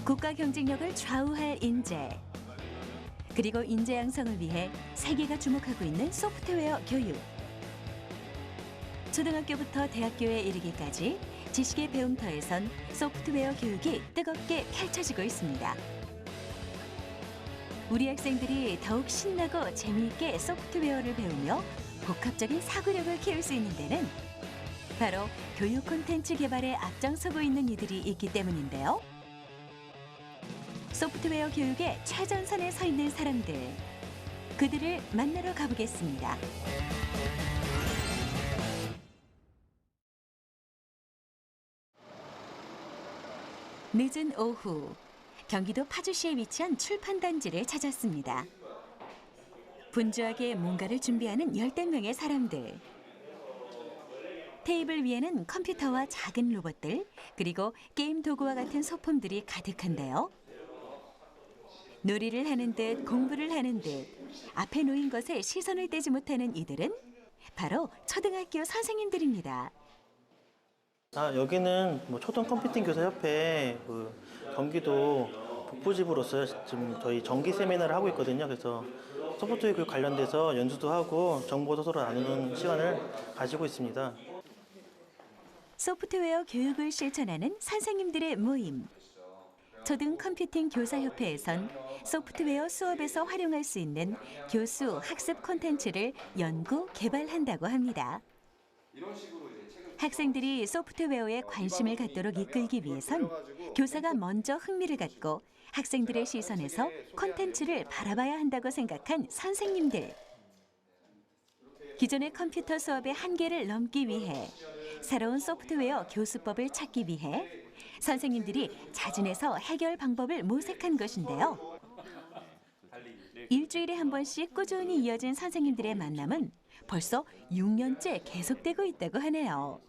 국가 경쟁력을 좌우할 인재, 그리고 인재 양성을 위해 세계가 주목하고 있는 소프트웨어 교육. 초등학교부터 대학교에 이르기까지 지식의 배움터에선 소프트웨어 교육이 뜨겁게 펼쳐지고 있습니다. 우리 학생들이 더욱 신나고 재미있게 소프트웨어를 배우며 복합적인 사고력을 키울 수 있는 데는 바로 교육 콘텐츠 개발에 앞장서고 있는 이들이 있기 때문인데요. 소프트웨어 교육의 최전선에 서 있는 사람들, 그들을 만나러 가보겠습니다. 늦은 오후, 경기도 파주시에 위치한 출판단지를 찾았습니다. 분주하게 뭔가를 준비하는 열댓 명의 사람들. 테이블 위에는 컴퓨터와 작은 로봇들, 그리고 게임 도구와 같은 소품들이 가득한데요. 놀이를 하는 듯 공부를 하는 듯 앞에 놓인 것에 시선을 떼지 못하는 이들은 바로 초등학교 선생님들입니다. 여기는 초등 컴퓨팅 교사 협회 경기도 북부지부로서 지금 저희 정기 세미나를 하고 있거든요. 그래서 소프트웨어 교육 관련돼서 연수도 하고 정보도 서로 나누는 시간을 가지고 있습니다. 소프트웨어 교육을 실천하는 선생님들의 모임. 초등 컴퓨팅 교사협회에선 소프트웨어 수업에서 활용할 수 있는 교수 학습 콘텐츠를 연구, 개발한다고 합니다. 학생들이 소프트웨어에 관심을 갖도록 이끌기 위해선 교사가 먼저 흥미를 갖고 학생들의 시선에서 콘텐츠를 바라봐야 한다고 생각한 선생님들. 기존의 컴퓨터 수업의 한계를 넘기 위해 새로운 소프트웨어 교수법을 찾기 위해 선생님들이 자진해서 해결 방법을 모색한 것인데요. 일주일에 한 번씩 꾸준히 이어진 선생님들의 만남은 벌써 6년째 계속되고 있다고 하네요.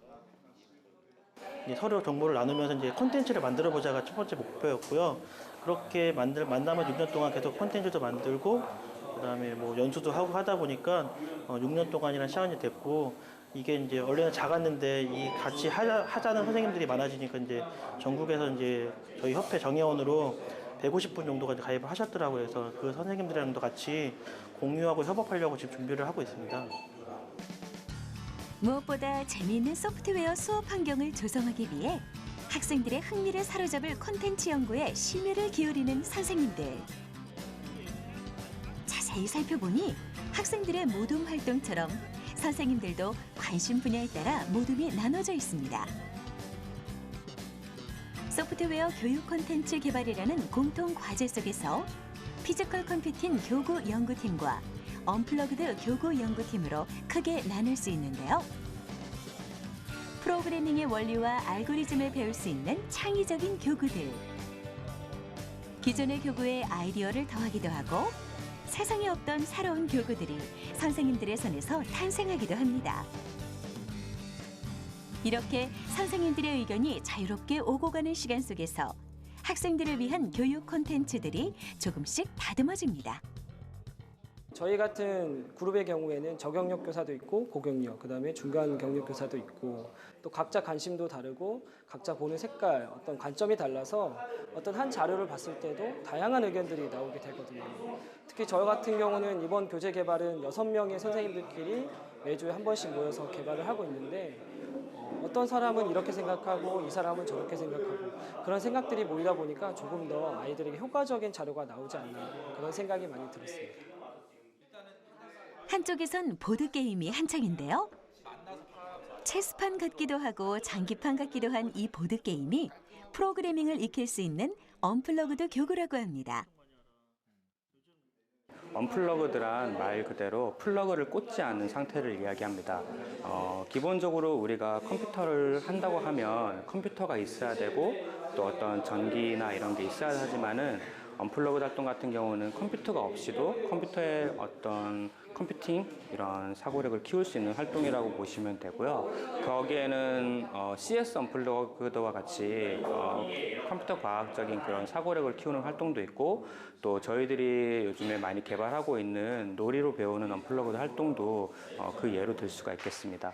서로 정보를 나누면서 이제 콘텐츠를 만들어 보자가 첫 번째 목표였고요. 그렇게 만나면 6년 동안 계속 콘텐츠도 만들고 그다음에 연수도 하고 하다 보니까 6년 동안이라는 시간이 됐고, 이게 이제 원래는 작았는데 이 같이 하자는 선생님들이 많아지니까 이제 전국에서 이제 저희 협회 정회원으로 150분 정도가 가입을 하셨더라고요. 그래서 그 선생님들이랑도 같이 공유하고 협업하려고 지금 준비를 하고 있습니다. 무엇보다 재미있는 소프트웨어 수업 환경을 조성하기 위해 학생들의 흥미를 사로잡을 콘텐츠 연구에 심혈을 기울이는 선생님들. 자세히 살펴보니 학생들의 모둠 활동처럼 선생님들도 관심 분야에 따라 모둠이 나눠져 있습니다. 소프트웨어 교육 콘텐츠 개발이라는 공통 과제 속에서 피지컬 컴퓨팅 교구 연구팀과 언플러그드 교구 연구팀으로 크게 나눌 수 있는데요. 프로그래밍의 원리와 알고리즘을 배울 수 있는 창의적인 교구들. 기존의 교구에 아이디어를 더하기도 하고 세상에 없던 새로운 교구들이 선생님들의 손에서 탄생하기도 합니다. 이렇게 선생님들의 의견이 자유롭게 오고 가는 시간 속에서 학생들을 위한 교육 콘텐츠들이 조금씩 다듬어집니다. 저희 같은 그룹의 경우에는 저경력 교사도 있고 고경력, 그다음에 중간 경력 교사도 있고, 또 각자 관심도 다르고 각자 보는 색깔, 어떤 관점이 달라서 어떤 한 자료를 봤을 때도 다양한 의견들이 나오게 되거든요. 특히 저 같은 경우는 이번 교재 개발은 6명의 선생님들끼리 매주에 한 번씩 모여서 개발을 하고 있는데, 어떤 사람은 이렇게 생각하고 이 사람은 저렇게 생각하고 그런 생각들이 모이다 보니까 조금 더 아이들에게 효과적인 자료가 나오지 않나, 그런 생각이 많이 들었습니다. 한쪽에선 보드게임이 한창인데요. 체스판 같기도 하고 장기판 같기도 한 이 보드게임이 프로그래밍을 익힐 수 있는 언플러그드 교구라고 합니다. 언플러그드란 말 그대로 플러그를 꽂지 않은 상태를 이야기합니다. 기본적으로 우리가 컴퓨터를 한다고 하면 컴퓨터가 있어야 되고 또 어떤 전기나 이런 게 있어야 하지만은 언플러그드 활동 같은 경우는 컴퓨터가 없이도 컴퓨터의 어떤 컴퓨팅 이런 사고력을 키울 수 있는 활동이라고 보시면 되고요. 거기에는 CS 언플러그드와 같이 컴퓨터 과학적인 그런 사고력을 키우는 활동도 있고, 또 저희들이 요즘에 많이 개발하고 있는 놀이로 배우는 언플러그드 활동도 그 예로 들 수가 있겠습니다.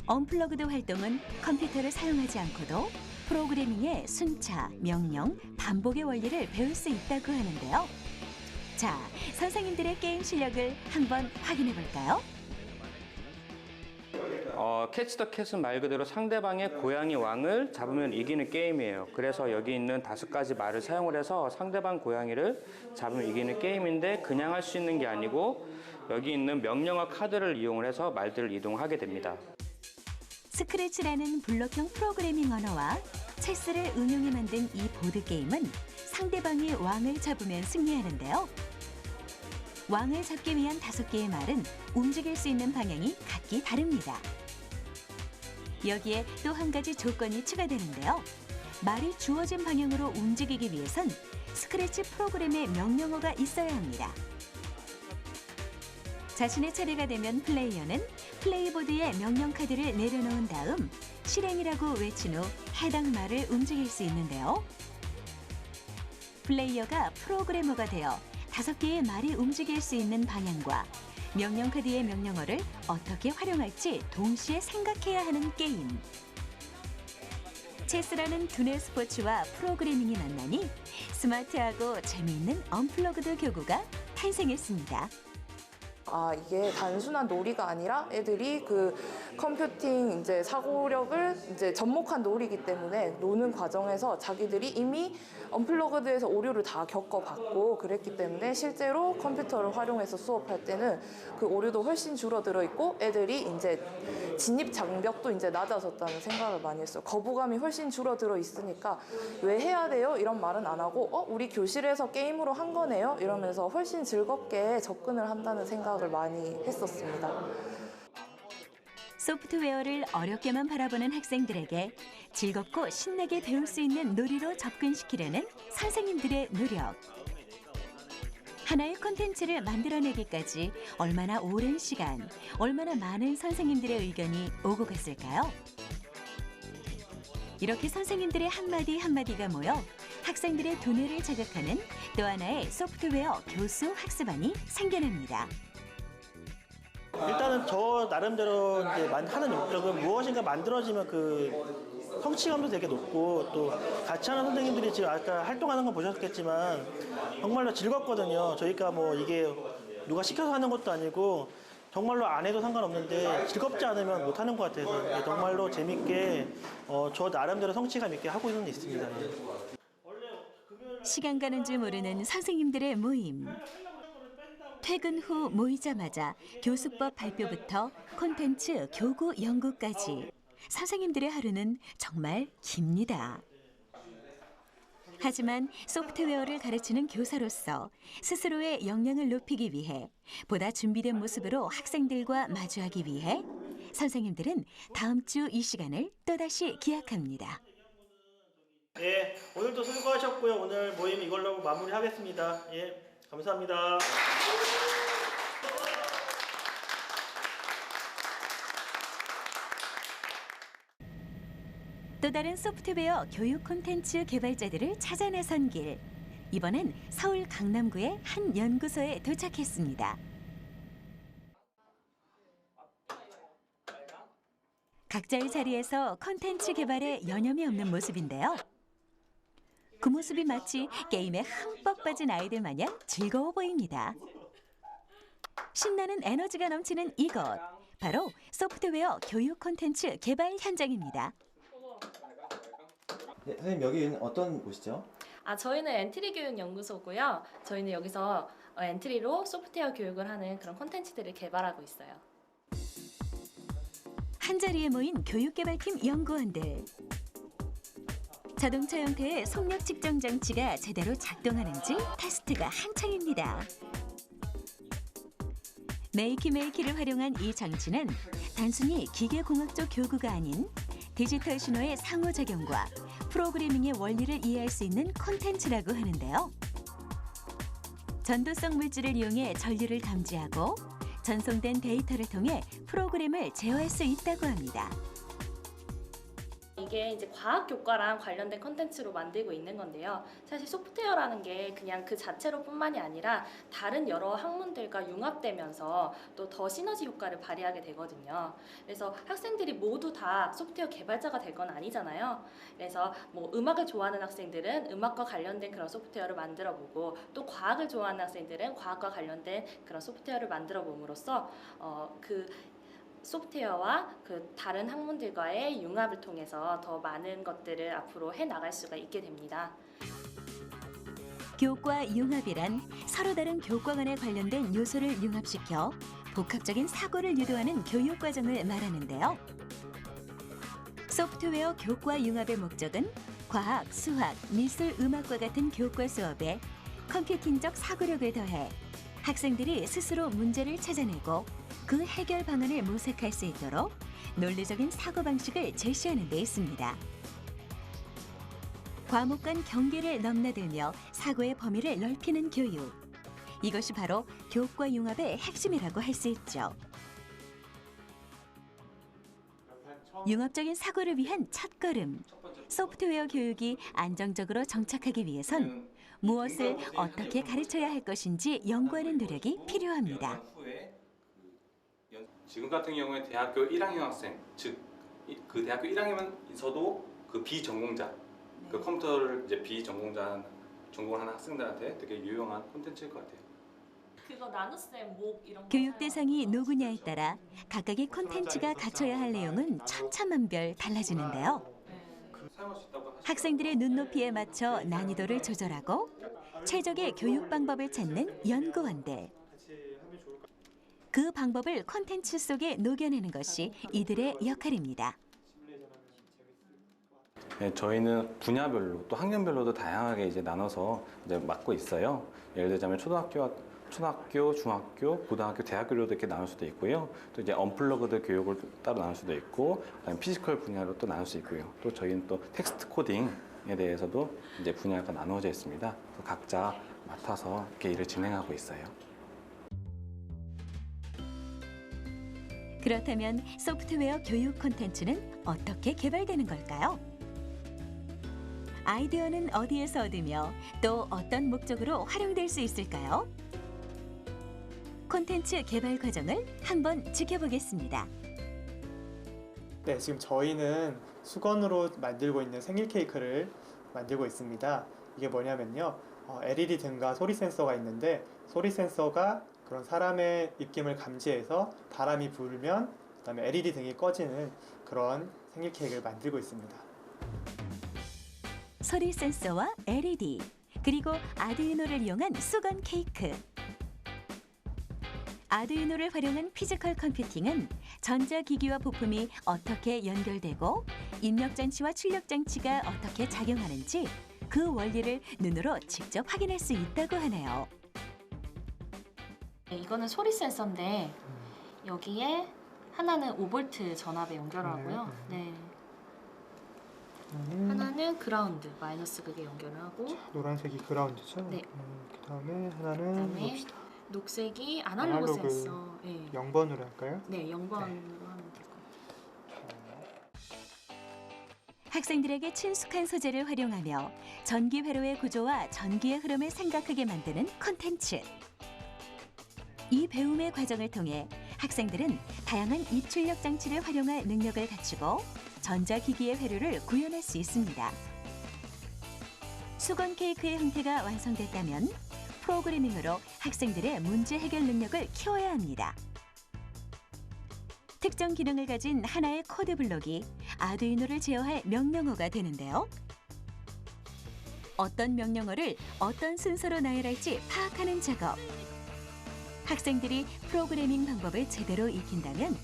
언플러그드 활동은 컴퓨터를 사용하지 않고도 프로그래밍의 순차, 명령, 반복의 원리를 배울 수 있다고 하는데요. 자, 선생님들의 게임 실력을 한번 확인해 볼까요? 캐치 더 캣은 말 그대로 상대방의 고양이 왕을 잡으면 이기는 게임이에요. 그래서 여기 있는 5가지 말을 사용을 해서 상대방 고양이를 잡으면 이기는 게임인데 그냥 할 수 있는 게 아니고 여기 있는 명령어 카드를 이용을 해서 말들을 이동하게 됩니다. 스크래치라는 블록형 프로그래밍 언어와 체스를 응용해 만든 이 보드게임은 상대방이 왕을 잡으면 승리하는데요. 왕을 잡기 위한 5개의 말은 움직일 수 있는 방향이 각기 다릅니다. 여기에 또 한 가지 조건이 추가되는데요. 말이 주어진 방향으로 움직이기 위해선 스크래치 프로그램의 명령어가 있어야 합니다. 자신의 차례가 되면 플레이어는 플레이보드에 명령 카드를 내려놓은 다음 실행이라고 외친 후 해당 말을 움직일 수 있는데요. 플레이어가 프로그래머가 되어 5개의 말이 움직일 수 있는 방향과 명령 카드의 명령어를 어떻게 활용할지 동시에 생각해야 하는 게임. 체스라는 두뇌 스포츠와 프로그래밍이 만나니 스마트하고 재미있는 언플러그드 교구가 탄생했습니다. 이게 단순한 놀이가 아니라 애들이 그 컴퓨팅 이제 사고력을 이제 접목한 놀이기 때문에 노는 과정에서 자기들이 이미 언플러그드에서 오류를 다 겪어봤고 그랬기 때문에 실제로 컴퓨터를 활용해서 수업할 때는 그 오류도 훨씬 줄어들어 있고 애들이 이제 진입 장벽도 이제 낮아졌다는 생각을 많이 했어요. 거부감이 훨씬 줄어들어 있으니까 왜 해야 돼요? 이런 말은 안 하고 우리 교실에서 게임으로 한 거네요? 이러면서 훨씬 즐겁게 접근을 한다는 생각을 많이 했었습니다. 소프트웨어를 어렵게만 바라보는 학생들에게 즐겁고 신나게 배울 수 있는 놀이로 접근시키려는 선생님들의 노력. 하나의 콘텐츠를 만들어내기까지 얼마나 오랜 시간, 얼마나 많은 선생님들의 의견이 오고 갔을까요? 이렇게 선생님들의 한마디 한마디가 모여 학생들의 두뇌를 자극하는 또 하나의 소프트웨어 교수 학습안이 생겨납니다. 일단은 저 나름대로 이제 하는 목적은 무엇인가 만들어지면 그 성취감도 되게 높고 또 같이 하는 선생님들이 지금 아까 활동하는 거 보셨겠지만 정말로 즐겁거든요. 저희가 뭐 이게 누가 시켜서 하는 것도 아니고 정말로 안 해도 상관없는데 즐겁지 않으면 못 하는 것 같아서 정말로 재밌게 저 나름대로 성취감 있게 하고 있습니다. 시간 가는 줄 모르는 선생님들의 모임. 퇴근 후 모이자마자 교수법 발표부터 콘텐츠 교구 연구까지 선생님들의 하루는 정말 깁니다. 하지만 소프트웨어를 가르치는 교사로서 스스로의 역량을 높이기 위해 보다 준비된 모습으로 학생들과 마주하기 위해 선생님들은 다음 주 이 시간을 또다시 기약합니다. 예, 오늘도 수고하셨고요. 오늘 모임 이걸로 마무리하겠습니다. 예, 감사합니다. 또 다른 소프트웨어 교육 콘텐츠 개발자들을 찾아 나선 길. 이번엔 서울 강남구의 한 연구소에 도착했습니다. 각자의 자리에서 콘텐츠 개발에 여념이 없는 모습인데요. 그 모습이 마치 게임에 흠뻑 빠진 아이들 마냥 즐거워 보입니다. 신나는 에너지가 넘치는 이곳, 바로 소프트웨어 교육 콘텐츠 개발 현장입니다. 네, 선생님 여기는 어떤 곳이죠? 저희는 엔트리 교육 연구소고요. 저희는 여기서 엔트리로 소프트웨어 교육을 하는 그런 콘텐츠들을 개발하고 있어요. 한자리에 모인 교육개발팀 연구원들. 자동차 형태의 속력 측정 장치가 제대로 작동하는지 테스트가 한창입니다. 메이키메이키를 활용한 이 장치는 단순히 기계공학적 교구가 아닌 디지털 신호의 상호작용과 프로그래밍의 원리를 이해할 수 있는 콘텐츠라고 하는데요. 전도성 물질을 이용해 전류를 감지하고 전송된 데이터를 통해 프로그램을 제어할 수 있다고 합니다. 이게 이제 과학 교과랑 관련된 컨텐츠로 만들고 있는 건데요. 사실 소프트웨어라는 게 그냥 그 자체로뿐만이 아니라 다른 여러 학문들과 융합되면서 또 더 시너지 효과를 발휘하게 되거든요. 그래서 학생들이 모두 다 소프트웨어 개발자가 될 건 아니잖아요. 그래서 뭐 음악을 좋아하는 학생들은 음악과 관련된 그런 소프트웨어를 만들어 보고 또 과학을 좋아하는 학생들은 과학과 관련된 그런 소프트웨어를 만들어 봄으로써 그 소프트웨어와 그 다른 학문들과의 융합을 통해서 더 많은 것들을 앞으로 해 나갈 수가 있게 됩니다. 교과 융합이란 서로 다른 교과간에 관련된 요소를 융합시켜 복합적인 사고를 유도하는 교육 과정을 말하는데요. 소프트웨어 교과 융합의 목적은 과학, 수학, 미술, 음악과 같은 교과 수업에 컴퓨팅적 사고력을 더해 학생들이 스스로 문제를 찾아내고 그 해결 방안을 모색할 수 있도록 논리적인 사고방식을 제시하는 데 있습니다. 과목 간 경계를 넘나들며 사고의 범위를 넓히는 교육. 이것이 바로 교과 융합의 핵심이라고 할 수 있죠. 융합적인 사고를 위한 첫걸음. 소프트웨어 교육이 안정적으로 정착하기 위해선 무엇을 어떻게 가르쳐야 할 것인지 연구하는 노력이 필요합니다. 지금 같은 경우에 대학교 1학년 학생, 즉 그 대학교 1학년에서도 그 비전공자, 그 컴퓨터를 이제 비전공자 전공을 하는 학생들한테 되게 유용한 콘텐츠일 것 같아요. 그거 나눗셈, 목 이런 거 교육 대상이 누구냐에 따라 각각의 콘텐츠가 갖춰야 할 내용은 천차만별 달라지는데요. 사용할 수 있다고 학생들의 눈높이에 맞춰 난이도를 조절하고 최적의 교육 방법을 찾는 연구원들. 그 방법을 콘텐츠 속에 녹여내는 것이 이들의 역할입니다. 네, 저희는 분야별로 또 학년별로도 다양하게 이제 나눠서 이제 맡고 있어요. 예를 들자면 초등학교, 중학교, 고등학교, 대학교로도 이렇게 나눌 수도 있고요. 또 이제 언플러그드 교육을 따로 나눌 수도 있고, 아니면 피지컬 분야로 또 나눌 수 있고요. 또 저희는 또 텍스트 코딩에 대해서도 이제 분야가 나누어져 있습니다. 그래서 각자 맡아서 이렇게 일을 진행하고 있어요. 그렇다면 소프트웨어 교육 콘텐츠는 어떻게 개발되는 걸까요? 아이디어는 어디에서 얻으며 또 어떤 목적으로 활용될 수 있을까요? 콘텐츠 개발 과정을 한번 지켜보겠습니다. 네, 지금 저희는 수건으로 만들고 있는 생일 케이크를 만들고 있습니다. 이게 뭐냐면요. LED 등과 소리 센서가 있는데 소리 센서가 그런 사람의 입김을 감지해서 바람이 불면 그다음에 LED 등이 꺼지는 그런 생일 케이크를 만들고 있습니다. 소리 센서와 LED, 그리고 아두이노를 이용한 수건 케이크. 아두이노를 활용한 피지컬 컴퓨팅은 전자기기와 부품이 어떻게 연결되고 입력장치와 출력장치가 어떻게 작용하는지 그 원리를 눈으로 직접 확인할 수 있다고 하네요. 네, 이거는 소리 센서인데 여기에 하나는 5V 전압에 연결을 하고요. 네. 하나는 그라운드, 마이너스 극에 연결을 하고 노란색이 그라운드죠? 네. 그다음에 하나는 그다음에 봅시다. 녹색이 아날로그 아날로그 센서. 네. 0번으로 할까요? 네, 0번으로 하면 될 것 같아요. 학생들에게 친숙한 소재를 활용하며 전기 회로의 구조와 전기의 흐름을 생각하게 만드는 콘텐츠. 이 배움의 과정을 통해 학생들은 다양한 입출력 장치를 활용할 능력을 갖추고 전자기기의 회로를 구현할 수 있습니다. 수건 케이크의 형태가 완성됐다면 프로그래밍으로 학생들의 문제 해결 능력을 키워야 합니다. 특정 기능을 가진 하나의 코드 블록이 아두이노를 제어할 명령어가 되는데요. 어떤 명령어를 어떤 순서로 나열할지 파악하는 작업. 학생들이 프로그래밍 방법을 제대로 익힌다면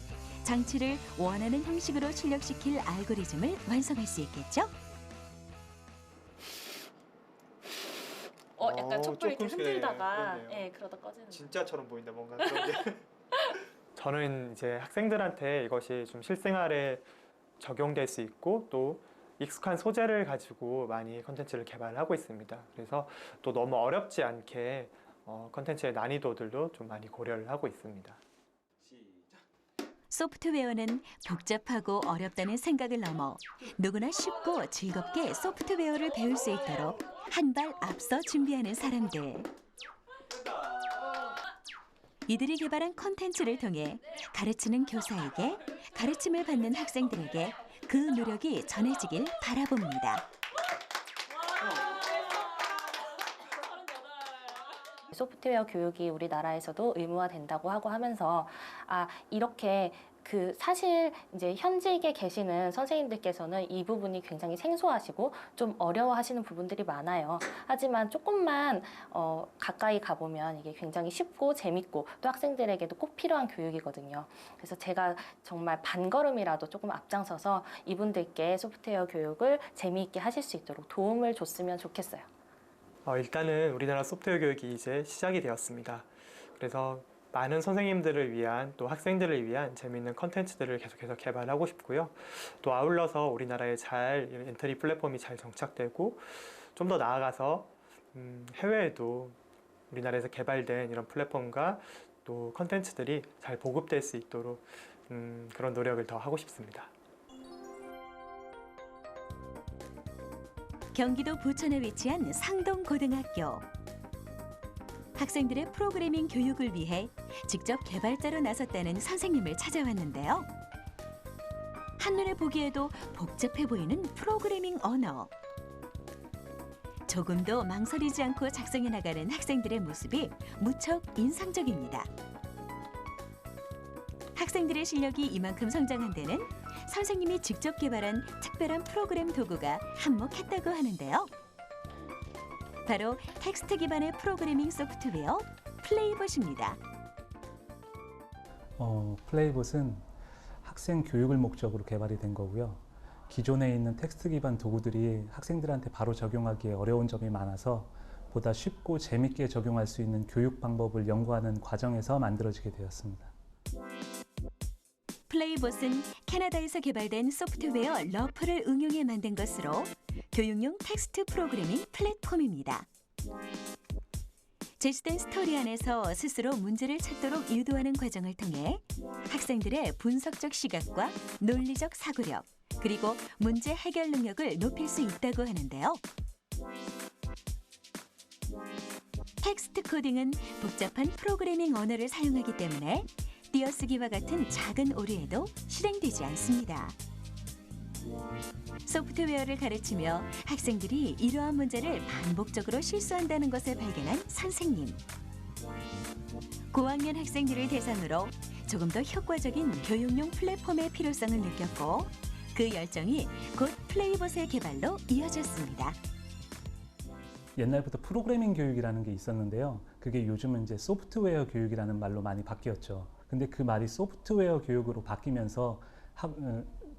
장치를 원하는 형식으로 출력시킬 알고리즘을 완성할 수 있겠죠? 약간 촛불 이렇게 조금씩, 흔들다가 그러네요. 예, 그러다 꺼지는 거. 진짜처럼 보인다 뭔가 그런 게. 저는 이제 학생들한테 이것이 좀 실생활에 적용될 수 있고 또 익숙한 소재를 가지고 많이 컨텐츠를 개발하고 있습니다. 그래서 또 너무 어렵지 않게 컨텐츠의 난이도들도 좀 많이 고려를 하고 있습니다. 소프트웨어는 복잡하고 어렵다는 생각을 넘어 누구나 쉽고 즐겁게 소프트웨어를 배울 수 있도록 한 발 앞서 준비하는 사람들. 이들이 개발한 콘텐츠를 통해 가르치는 교사에게, 가르침을 받는 학생들에게 그 노력이 전해지길 바라봅니다. 소프트웨어 교육이 우리나라에서도 의무화된다고 하고 하면서 이렇게 사실 이제 현직에 계시는 선생님들께서는 이 부분이 굉장히 생소하시고 좀 어려워하시는 부분들이 많아요. 하지만 조금만 가까이 가보면 이게 굉장히 쉽고 재밌고 또 학생들에게도 꼭 필요한 교육이거든요. 그래서 제가 정말 반걸음이라도 조금 앞장서서 이분들께 소프트웨어 교육을 재미있게 하실 수 있도록 도움을 줬으면 좋겠어요. 일단은 우리나라 소프트웨어 교육이 이제 시작이 되었습니다. 그래서 많은 선생님들을 위한 또 학생들을 위한 재미있는 컨텐츠들을 계속해서 개발하고 싶고요. 또 아울러서 우리나라에 잘 엔트리 플랫폼이 잘 정착되고 좀 더 나아가서 해외에도 우리나라에서 개발된 이런 플랫폼과 또 컨텐츠들이 잘 보급될 수 있도록 그런 노력을 더 하고 싶습니다. 경기도 부천에 위치한 상동고등학교. 학생들의 프로그래밍 교육을 위해 직접 개발자로 나섰다는 선생님을 찾아왔는데요. 한눈에 보기에도 복잡해 보이는 프로그래밍 언어. 조금도 망설이지 않고 작성해 나가는 학생들의 모습이 무척 인상적입니다. 학생들의 실력이 이만큼 성장한 데는 선생님이 직접 개발한 특별한 프로그램 도구가 한몫했다고 하는데요. 바로 텍스트 기반의 프로그래밍 소프트웨어 플레이봇입니다. 플레이봇은 학생 교육을 목적으로 개발이 된 거고요. 기존에 있는 텍스트 기반 도구들이 학생들한테 바로 적용하기에 어려운 점이 많아서 보다 쉽고 재밌게 적용할 수 있는 교육 방법을 연구하는 과정에서 만들어지게 되었습니다. 플레이봇은 캐나다에서 개발된 소프트웨어 러프를 응용해 만든 것으로 교육용 텍스트 프로그래밍 플랫폼입니다. 제시된 스토리 안에서 스스로 문제를 찾도록 유도하는 과정을 통해 학생들의 분석적 시각과 논리적 사고력, 그리고 문제 해결 능력을 높일 수 있다고 하는데요. 텍스트 코딩은 복잡한 프로그래밍 언어를 사용하기 때문에 띄어쓰기와 같은 작은 오류에도 실행되지 않습니다. 소프트웨어를 가르치며 학생들이 이러한 문제를 반복적으로 실수한다는 것을 발견한 선생님. 고학년 학생들을 대상으로 조금 더 효과적인 교육용 플랫폼의 필요성을 느꼈고 그 열정이 곧 플레이봇의 개발로 이어졌습니다. 옛날부터 프로그래밍 교육이라는 게 있었는데요. 그게 요즘은 이제 소프트웨어 교육이라는 말로 많이 바뀌었죠. 근데 그 말이 소프트웨어 교육으로 바뀌면서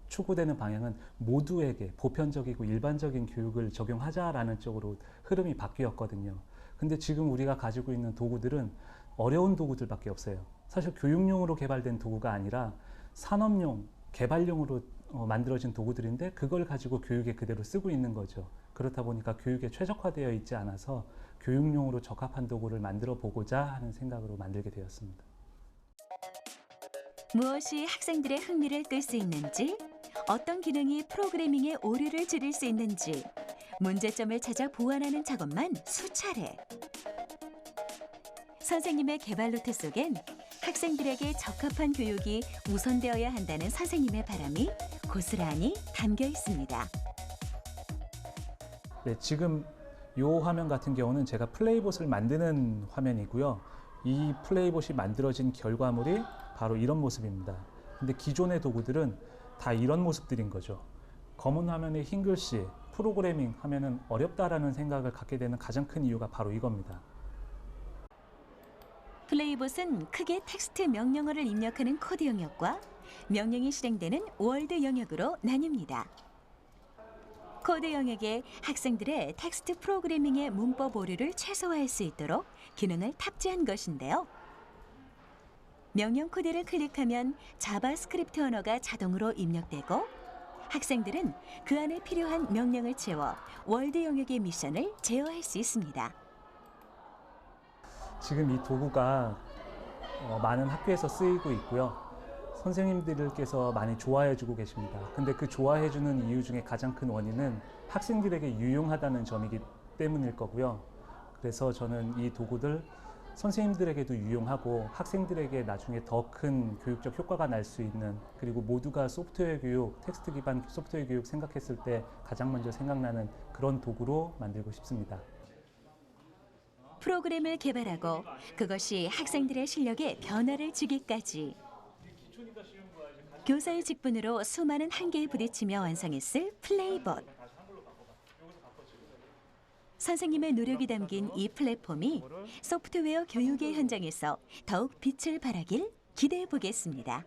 추구되는 방향은 모두에게 보편적이고 일반적인 교육을 적용하자라는 쪽으로 흐름이 바뀌었거든요. 근데 지금 우리가 가지고 있는 도구들은 어려운 도구들밖에 없어요. 사실 교육용으로 개발된 도구가 아니라 산업용, 개발용으로 만들어진 도구들인데 그걸 가지고 교육에 그대로 쓰고 있는 거죠. 그렇다 보니까 교육에 최적화되어 있지 않아서 교육용으로 적합한 도구를 만들어 보고자 하는 생각으로 만들게 되었습니다. 무엇이 학생들의 흥미를 끌 수 있는지, 어떤 기능이 프로그래밍의 오류를 줄일 수 있는지 문제점을 찾아 보완하는 작업만 수차례. 선생님의 개발 노트 속엔 학생들에게 적합한 교육이 우선되어야 한다는 선생님의 바람이 고스란히 담겨 있습니다. 네, 지금 이 화면 같은 경우는 제가 플레이봇을 만드는 화면이고요. 이 플레이봇이 만들어진 결과물이 바로 이런 모습입니다. 근데 기존의 도구들은 다 이런 모습들인 거죠. 검은 화면에 흰 글씨, 프로그래밍 하면은 어렵다라는 생각을 갖게 되는 가장 큰 이유가 바로 이겁니다. 플레이봇은 크게 텍스트 명령어를 입력하는 코드 영역과 명령이 실행되는 월드 영역으로 나뉩니다. 코드 영역에 학생들의 텍스트 프로그래밍의 문법 오류를 최소화할 수 있도록 기능을 탑재한 것인데요. 명령 코드를 클릭하면 자바스크립트 언어가 자동으로 입력되고 학생들은 그 안에 필요한 명령을 채워 월드 영역의 미션을 제어할 수 있습니다. 지금 이 도구가 많은 학교에서 쓰이고 있고요. 선생님들께서 많이 좋아해주고 계십니다. 근데 그 좋아해주는 이유 중에 가장 큰 원인은 학생들에게 유용하다는 점이기 때문일 거고요. 그래서 저는 이 도구들 선생님들에게도 유용하고 학생들에게 나중에 더 큰 교육적 효과가 날 수 있는, 그리고 모두가 소프트웨어 교육, 텍스트 기반 소프트웨어 교육 생각했을 때 가장 먼저 생각나는 그런 도구로 만들고 싶습니다. 프로그램을 개발하고 그것이 학생들의 실력에 변화를 주기까지 교사의 직분으로 수많은 한계에 부딪히며 완성했을 플레이봇. 선생님의 노력이 담긴 이 플랫폼이 소프트웨어 교육의 현장에서 더욱 빛을 발하길 기대해 보겠습니다.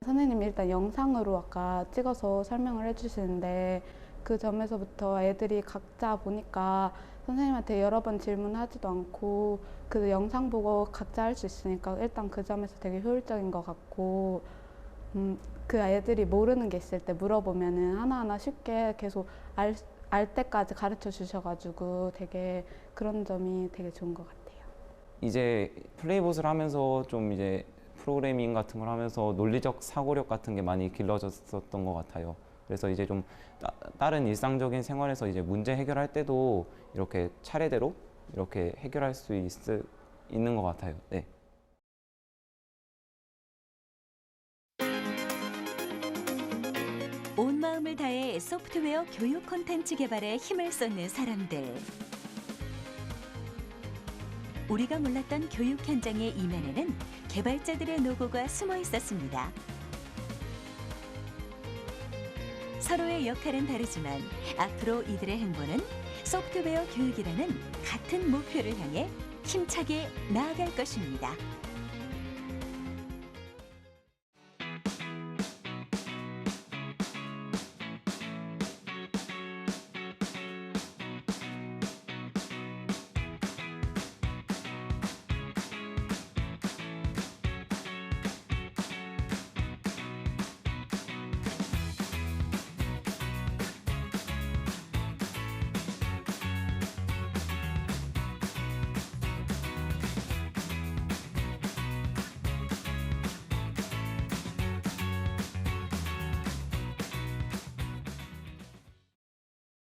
선생님이 일단 영상으로 아까 찍어서 설명을 해주시는데 그 점에서부터 애들이 각자 보니까 선생님한테 여러 번 질문하지도 않고 그 영상 보고 각자 할 수 있으니까 일단 그 점에서 되게 효율적인 것 같고 그 애들이 모르는 게 있을 때 물어보면은 하나하나 쉽게 계속 알 때까지 가르쳐 주셔가지고 되게 그런 점이 되게 좋은 것 같아요. 이제 플레이봇을 하면서 좀 이제 프로그래밍 같은 걸 하면서 논리적 사고력 같은 게 많이 길러졌었던 것 같아요. 그래서 이제 좀 다른 일상적인 생활에서 이제 문제 해결할 때도 이렇게 차례대로 이렇게 해결할 수 있는 것 같아요. 네. 온 마음을 다해 소프트웨어 교육 콘텐츠 개발에 힘을 쏟는 사람들. 우리가 몰랐던 교육 현장의 이면에는 개발자들의 노고가 숨어 있었습니다. 서로의 역할은 다르지만 앞으로 이들의 행보는 소프트웨어 교육이라는 같은 목표를 향해 힘차게 나아갈 것입니다.